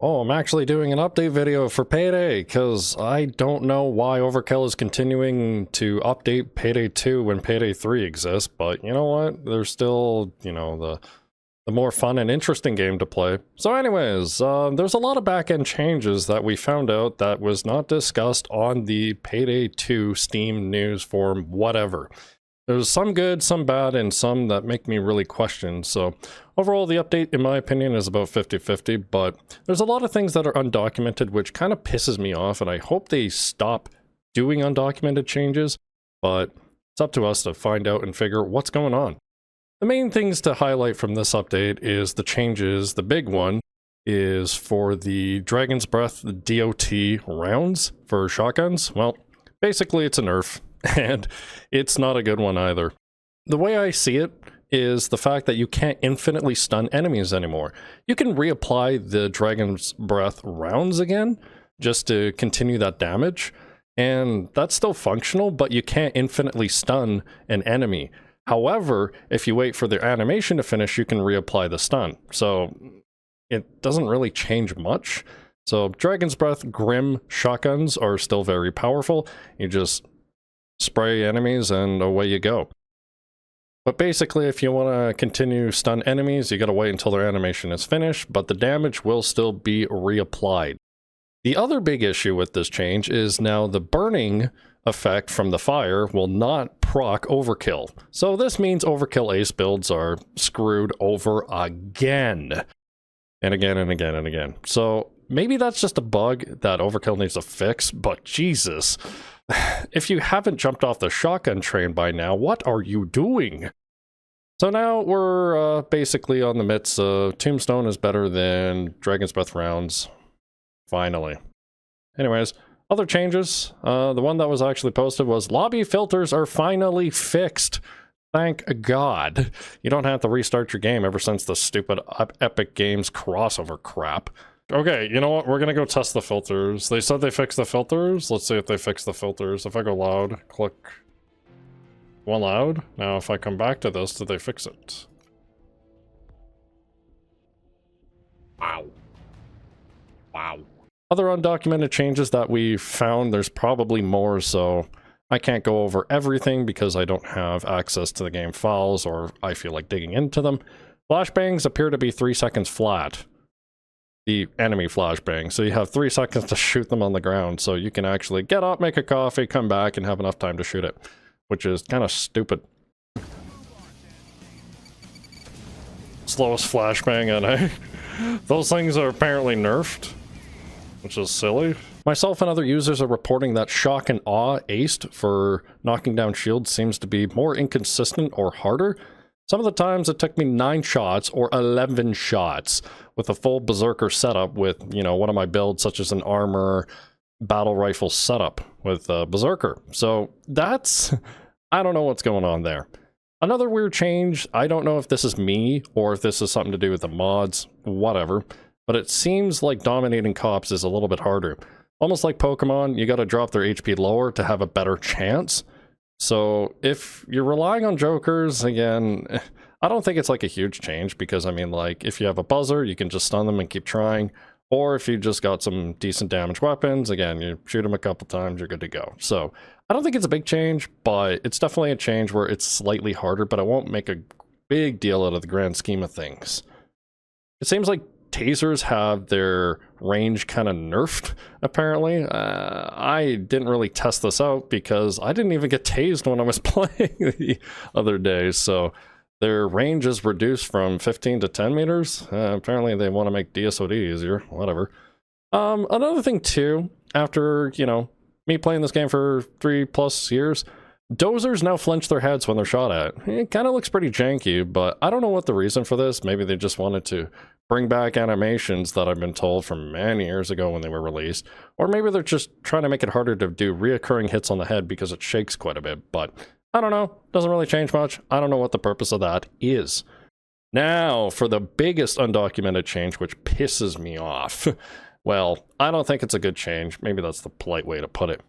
Oh, I'm actually doing an update video for Payday, because I don't know why Overkill is continuing to update Payday 2 when Payday 3 exists, but you know what? There's still, the more fun and interesting game to play. So anyways, there's a lot of back-end changes that we found out that was not discussed on the Payday 2 Steam news forum, whatever. There's some good, some bad, and some that make me really question. So overall, the update, in my opinion, is about 50-50, but there's a lot of things that are undocumented, which kind of pisses me off, and I hope they stop doing undocumented changes, but it's up to us to find out and figure what's going on. The main things to highlight from this update is the changes. The big one is for the Dragon's Breath DOT rounds for shotguns. Well, basically it's a nerf. And it's not a good one either. The way I see it is the fact that you can't infinitely stun enemies anymore. You can reapply the Dragon's Breath rounds again, just to continue that damage, and that's still functional, but you can't infinitely stun an enemy. However, if you wait for their animation to finish, you can reapply the stun. So it doesn't really change much. So Dragon's Breath Grim shotguns are still very powerful. You just spray enemies and away you go. But basically, if you want to continue stun enemies, you gotta wait until their animation is finished, but the damage will still be reapplied. The other big issue with this change is now the burning effect from the fire will not proc overkill. So this means overkill ace builds are screwed over again. And again and again and again. So maybe that's just a bug that overkill needs to fix, but Jesus. If you haven't jumped off the shotgun train by now, what are you doing? So now we're basically on the midst of Tombstone is better than Dragon's Breath rounds. Finally. Anyways, other changes. The one that was actually posted was lobby filters are finally fixed. Thank God. You don't have to restart your game ever since the stupid Epic Games crossover crap. Okay, you know what? We're gonna go test the filters. They said they fixed the filters. Let's see if they fix the filters. If I go loud, click one loud. Now, if I come back to this, did they fix it? Wow. Wow. Other undocumented changes that we found, there's probably more, so I can't go over everything because I don't have access to the game files or I feel like digging into them. Flashbangs appear to be 3 seconds flat. The enemy flashbang, so you have 3 seconds to shoot them on the ground, so you can actually get up, make a coffee, come back, and have enough time to shoot it, which is kind of stupid. Slowest flashbang, and those things are apparently nerfed, which is silly. Myself and other users are reporting that Shock and Awe aced for knocking down shields seems to be more inconsistent or harder. Some of the times it took me 9 shots or 11 shots with a full Berserker setup with, one of my builds such as an armor battle rifle setup with Berserker. So that's, I don't know what's going on there. Another weird change, I don't know if this is me or if this is something to do with the mods, whatever, but it seems like dominating cops is a little bit harder. Almost like Pokemon, you gotta drop their HP lower to have a better chance. So if you're relying on jokers, again, I don't think it's like a huge change because, if you have a buzzer, you can just stun them and keep trying. Or if you just got some decent damage weapons, again, you shoot them a couple times, you're good to go. So I don't think it's a big change, but it's definitely a change where it's slightly harder, but I won't make a big deal out of the grand scheme of things. It seems like tasers have their range kind of nerfed, apparently. I didn't really test this out because I didn't even get tased when I was playing the other day, so their range is reduced from 15 to 10 meters. Apparently they want to make DSOD easier, whatever. Another thing too, after, me playing this game for 3+ years, dozers now flinch their heads when they're shot at. It kind of looks pretty janky, but I don't know what the reason for this. Maybe they just wanted to bring back animations that I've been told from many years ago when they were released. Or maybe they're just trying to make it harder to do reoccurring hits on the head because it shakes quite a bit. But I don't know. Doesn't really change much. I don't know what the purpose of that is. Now, for the biggest undocumented change, which pisses me off. Well, I don't think it's a good change. Maybe that's the polite way to put it.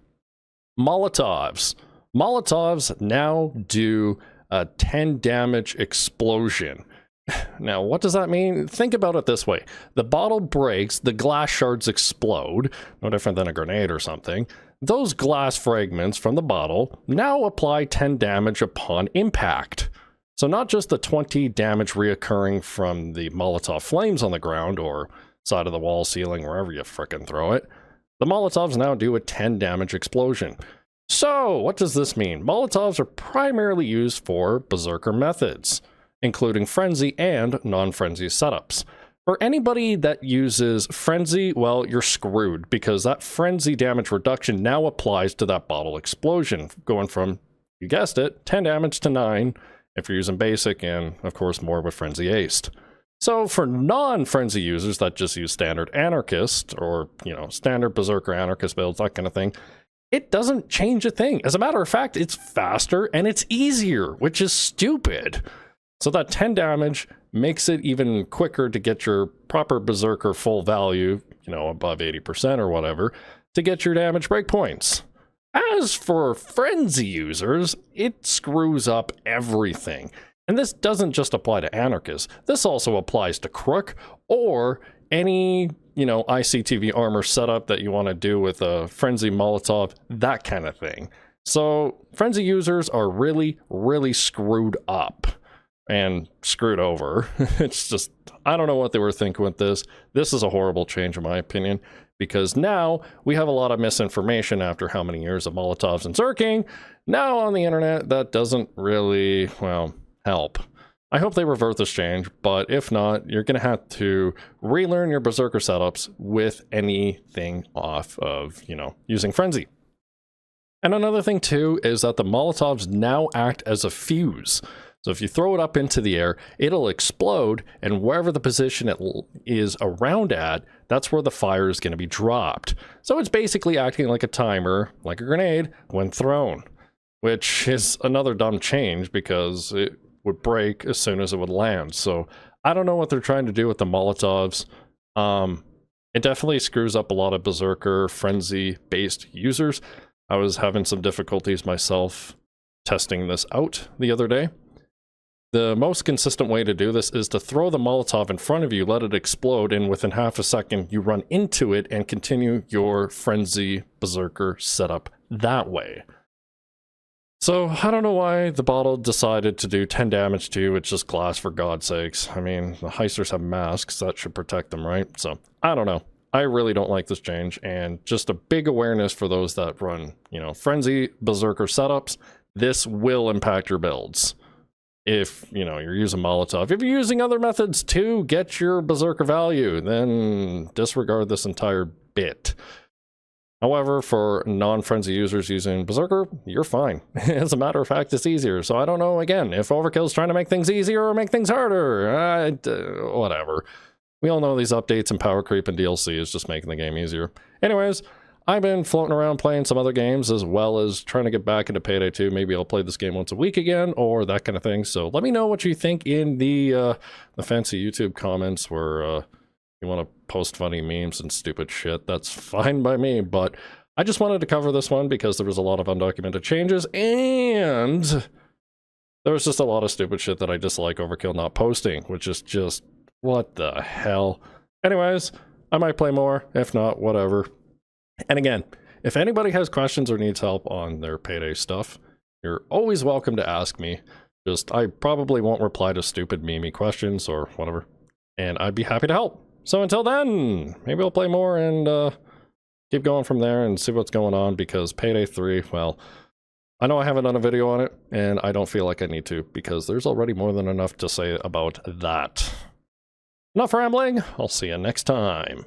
Molotovs. Molotovs now do a 10 damage explosion. Now, what does that mean? Think about it this way. The bottle breaks, the glass shards explode, no different than a grenade or something. Those glass fragments from the bottle now apply 10 damage upon impact. So not just the 20 damage reoccurring from the Molotov flames on the ground or side of the wall, ceiling, wherever you frickin' throw it. The Molotovs now do a 10 damage explosion. So, what does this mean? Molotovs are primarily used for Berserker methods, including Frenzy and non-Frenzy setups. For anybody that uses Frenzy, well, you're screwed, because that Frenzy damage reduction now applies to that bottle explosion, going from, you guessed it, 10 damage to 9 if you're using Basic, and of course more with Frenzy Aced. So for non-Frenzy users that just use standard Anarchist, or, standard Berserker Anarchist builds, that kind of thing, it doesn't change a thing. As a matter of fact, it's faster and it's easier, which is stupid. So that 10 damage makes it even quicker to get your proper Berserker full value, above 80% or whatever, to get your damage breakpoints. As for Frenzy users, it screws up everything. And this doesn't just apply to Anarchists. This also applies to Crook or any, ICTV armor setup that you want to do with a Frenzy Molotov, that kind of thing. So Frenzy users are really, really screwed up. And screwed over. It's just, I don't know what they were thinking with this. This is a horrible change in my opinion, because now we have a lot of misinformation after how many years of Molotovs and zerking. Now on the internet, that doesn't really, help. I hope they revert this change, but if not, you're going to have to relearn your Berserker setups with anything off of, using Frenzy. And another thing too is that the Molotovs now act as a fuse. So if you throw it up into the air, it'll explode, and wherever the position it is around at, that's where the fire is going to be dropped. So it's basically acting like a timer, like a grenade, when thrown, which is another dumb change because it would break as soon as it would land. So I don't know what they're trying to do with the Molotovs. It definitely screws up a lot of Berserker Frenzy-based users. I was having some difficulties myself testing this out the other day. The most consistent way to do this is to throw the Molotov in front of you, let it explode, and within half a second you run into it and continue your Frenzy Berserker setup that way. So I don't know why the bottle decided to do 10 damage to you. It's just glass, for God's sakes. I mean, the heisters have masks, that should protect them, right? So I don't know. I really don't like this change, and just a big awareness for those that run, Frenzy Berserker setups. This will impact your builds. If, you're using Molotov. If you're using other methods to get your Berserker value, then disregard this entire bit. However, for non-Frenzy users using Berserker, you're fine. As a matter of fact, it's easier. So I don't know, again, if Overkill's trying to make things easier or make things harder. Whatever. We all know these updates and power creep and DLC is just making the game easier. Anyways, I've been floating around playing some other games as well as trying to get back into Payday 2. Maybe I'll play this game once a week again or that kind of thing. So let me know what you think in the fancy YouTube comments where you want to post funny memes and stupid shit. That's fine by me, but I just wanted to cover this one because there was a lot of undocumented changes and there was just a lot of stupid shit that I dislike Overkill not posting, which is just, what the hell? Anyways, I might play more. If not, whatever. And again, if anybody has questions or needs help on their Payday stuff, you're always welcome to ask me. Just, I probably won't reply to stupid meme questions or whatever, and I'd be happy to help. So until then, maybe I'll play more and keep going from there and see what's going on, because Payday 3, well, I know I haven't done a video on it, and I don't feel like I need to, because there's already more than enough to say about that. Enough rambling, I'll see you next time.